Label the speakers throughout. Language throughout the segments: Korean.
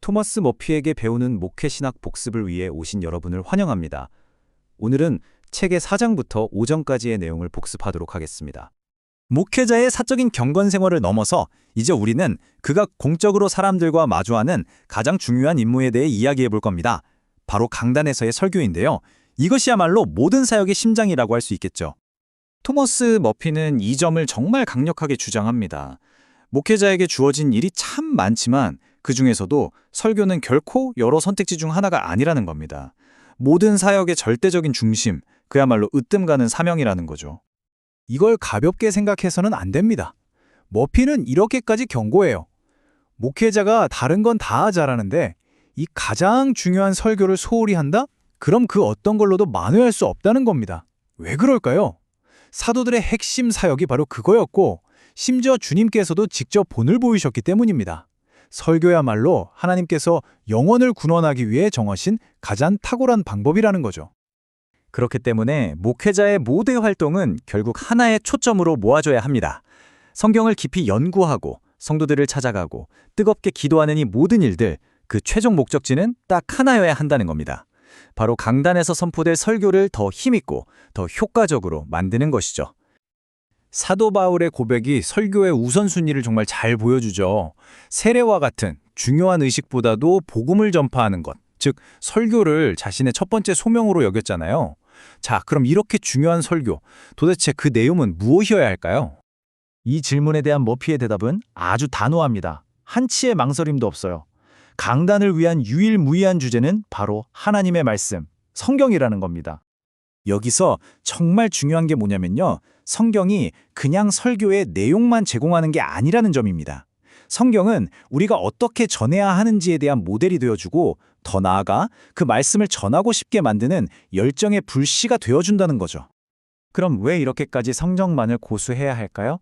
Speaker 1: 토마스 머피에게 배우는 목회신학 복습을 위해 오신 여러분을 환영합니다. 오늘은 책의 4장부터 5장까지의 내용을 복습하도록 하겠습니다. 목회자의 사적인 경건 생활을 넘어서 이제 우리는 그가 공적으로 사람들과 마주하는 가장 중요한 임무에 대해 이야기해 볼 겁니다. 바로 강단에서의 설교인데요. 이것이야말로 모든 사역의 심장이라고 할 수 있겠죠. 토머스 머피는 이 점을 정말 강력하게 주장합니다. 목회자에게 주어진 일이 참 많지만 그 중에서도 설교는 결코 여러 선택지 중 하나가 아니라는 겁니다. 모든 사역의 절대적인 중심, 그야말로 으뜸 가는 사명이라는 거죠.
Speaker 2: 이걸 가볍게 생각해서는 안 됩니다. 머피는 이렇게까지 경고해요. 목회자가 다른 건 다 잘하는데 이 가장 중요한 설교를 소홀히 한다? 그럼 그 어떤 걸로도 만회할 수 없다는 겁니다. 왜 그럴까요? 사도들의 핵심 사역이 바로 그거였고 심지어 주님께서도 직접 본을 보이셨기 때문입니다. 설교야말로 하나님께서 영혼을 군원하기 위해 정하신 가장 탁월한 방법이라는 거죠.
Speaker 1: 그렇기 때문에 목회자의 모든 활동은 결국 하나의 초점으로 모아줘야 합니다. 성경을 깊이 연구하고 성도들을 찾아가고 뜨겁게 기도하는 이 모든 일들, 그 최종 목적지는 딱 하나여야 한다는 겁니다. 바로 강단에서 선포될 설교를 더 힘있고 더 효과적으로 만드는 것이죠.
Speaker 2: 사도 바울의 고백이 설교의 우선순위를 정말 잘 보여주죠. 세례와 같은 중요한 의식보다도 복음을 전파하는 것, 즉 설교를 자신의 첫 번째 소명으로 여겼잖아요. 자, 그럼 이렇게 중요한 설교, 도대체 그 내용은 무엇이어야 할까요? 이 질문에 대한 머피의 대답은 아주 단호합니다. 한치의 망설임도 없어요. 강단을 위한 유일무이한 주제는 바로 하나님의 말씀, 성경이라는 겁니다. 여기서 정말 중요한 게 뭐냐면요. 성경이 그냥 설교의 내용만 제공하는 게 아니라는 점입니다. 성경은 우리가 어떻게 전해야 하는지에 대한 모델이 되어주고 더 나아가 그 말씀을 전하고 싶게 만드는 열정의 불씨가 되어준다는 거죠. 그럼 왜 이렇게까지 성경만을 고수해야 할까요?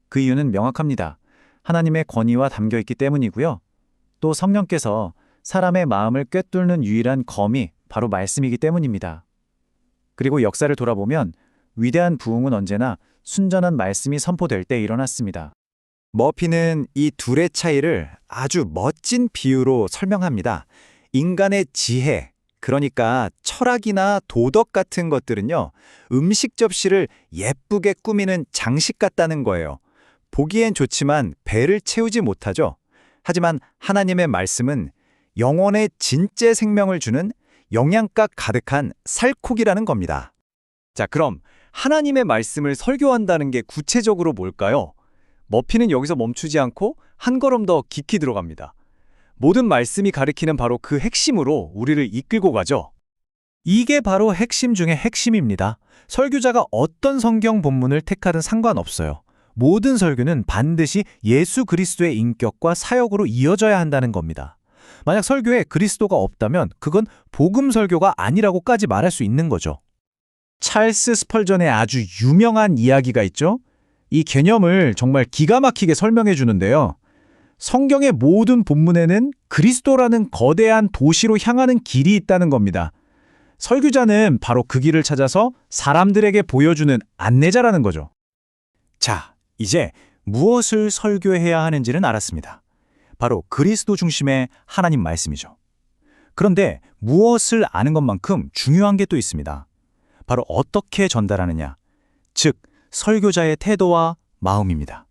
Speaker 2: 그 이유는 명확합니다. 하나님의 권위와 담겨있기 때문이고요. 또 성령께서 사람의 마음을 꿰뚫는 유일한 검이 바로 말씀이기 때문입니다. 그리고 역사를 돌아보면 위대한 부흥은 언제나 순전한 말씀이 선포될 때 일어났습니다.
Speaker 1: 머피는 이 둘의 차이를 아주 멋진 비유로 설명합니다. 인간의 지혜, 그러니까 철학이나 도덕 같은 것들은요, 음식 접시를 예쁘게 꾸미는 장식 같다는 거예요. 보기엔 좋지만 배를 채우지 못하죠. 하지만 하나님의 말씀은 영혼의 진짜 생명을 주는 영양가 가득한 살코기라는 겁니다. 자, 그럼 하나님의 말씀을 설교한다는 게 구체적으로 뭘까요? 머피는 여기서 멈추지 않고 한 걸음 더 깊이 들어갑니다. 모든 말씀이 가리키는 바로 그 핵심으로 우리를 이끌고 가죠.
Speaker 2: 이게 바로 핵심 중의 핵심입니다. 설교자가 어떤 성경 본문을 택하든 상관없어요. 모든 설교는 반드시 예수 그리스도의 인격과 사역으로 이어져야 한다는 겁니다. 만약 설교에 그리스도가 없다면 그건 복음 설교가 아니라고까지 말할 수 있는 거죠. 찰스 스펄전의 아주 유명한 이야기가 있죠. 이 개념을 정말 기가 막히게 설명해 주는데요. 성경의 모든 본문에는 그리스도라는 거대한 도시로 향하는 길이 있다는 겁니다. 설교자는 바로 그 길을 찾아서 사람들에게 보여주는 안내자라는 거죠. 자, 이제 무엇을 설교해야 하는지는 알았습니다. 바로 그리스도 중심의 하나님 말씀이죠. 그런데 무엇을 아는 것만큼 중요한 게 또 있습니다. 바로 어떻게 전달하느냐, 즉 설교자의 태도와 마음입니다.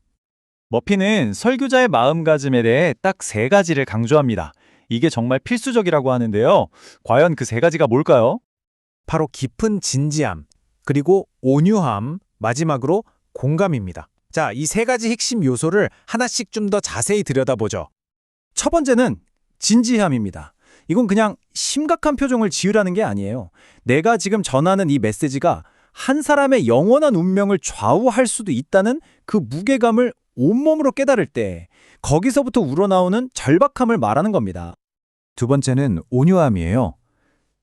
Speaker 2: 머피는 설교자의 마음가짐에 대해 딱 3가지를 강조합니다. 이게 정말 필수적이라고 하는데요. 과연 그 3가지가 뭘까요? 바로 깊은 진지함, 그리고 온유함, 마지막으로 공감입니다. 자, 이 3가지 핵심 요소를 하나씩 좀 더 자세히 들여다보죠. 첫 번째는 진지함입니다. 이건 그냥 심각한 표정을 지으라는 게 아니에요. 내가 지금 전하는 이 메시지가 한 사람의 영원한 운명을 좌우할 수도 있다는 그 무게감을 온몸으로 깨달을 때 거기서부터 우러나오는 절박함을 말하는 겁니다. 두 번째는 온유함이에요.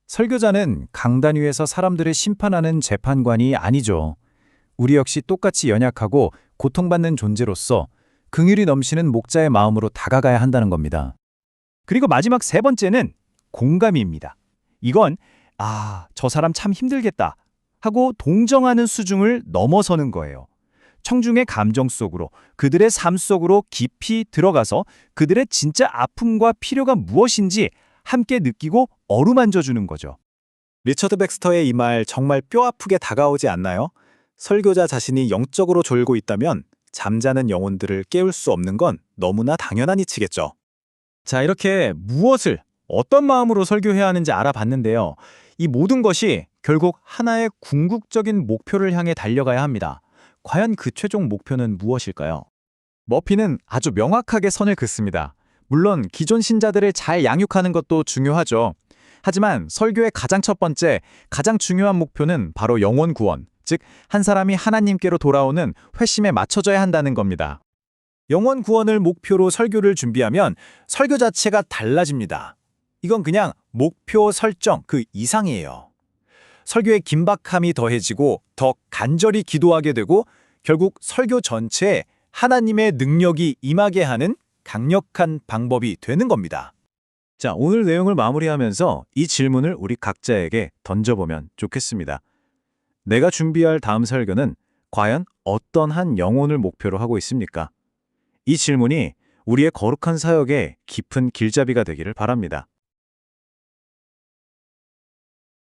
Speaker 2: 설교자는 강단 위에서 사람들을 심판하는 재판관이 아니죠. 우리 역시 똑같이 연약하고 고통받는 존재로서 긍휼이 넘치는 목자의 마음으로 다가가야 한다는 겁니다. 그리고 마지막 3번째는 공감입니다. 이건 저 사람 참 힘들겠다 하고 동정하는 수준을 넘어서는 거예요.
Speaker 1: 청중의 감정 속으로, 그들의 삶 속으로 깊이 들어가서 그들의 진짜 아픔과 필요가 무엇인지 함께 느끼고 어루만져 주는 거죠. 리처드 백스터의 이 말 정말 뼈아프게 다가오지 않나요? 설교자 자신이 영적으로 졸고 있다면 잠자는 영혼들을 깨울 수 없는 건 너무나 당연한 이치겠죠. 자, 이렇게 무엇을, 어떤 마음으로 설교해야 하는지 알아봤는데요. 이 모든 것이 결국 하나의 궁극적인 목표를 향해 달려가야 합니다. 과연 그 최종 목표는 무엇일까요? 머피는 아주 명확하게 선을 긋습니다. 물론 기존 신자들을 잘 양육하는 것도 중요하죠. 하지만 설교의 가장 첫 번째, 가장 중요한 목표는 바로 영혼 구원, 즉 한 사람이 하나님께로 돌아오는 회심에 맞춰져야 한다는 겁니다. 영혼 구원을 목표로 설교를 준비하면 설교 자체가 달라집니다. 이건 그냥 목표 설정 그 이상이에요. 설교의 긴박함이 더해지고 더 간절히 기도하게 되고 결국 설교 전체에 하나님의 능력이 임하게 하는 강력한 방법이 되는 겁니다. 자, 오늘 내용을 마무리하면서 이 질문을 우리 각자에게 던져보면 좋겠습니다. 내가 준비할 다음 설교는 과연 어떤 한 영혼을 목표로 하고 있습니까? 이 질문이 우리의 거룩한 사역에 깊은 길잡이가 되기를 바랍니다.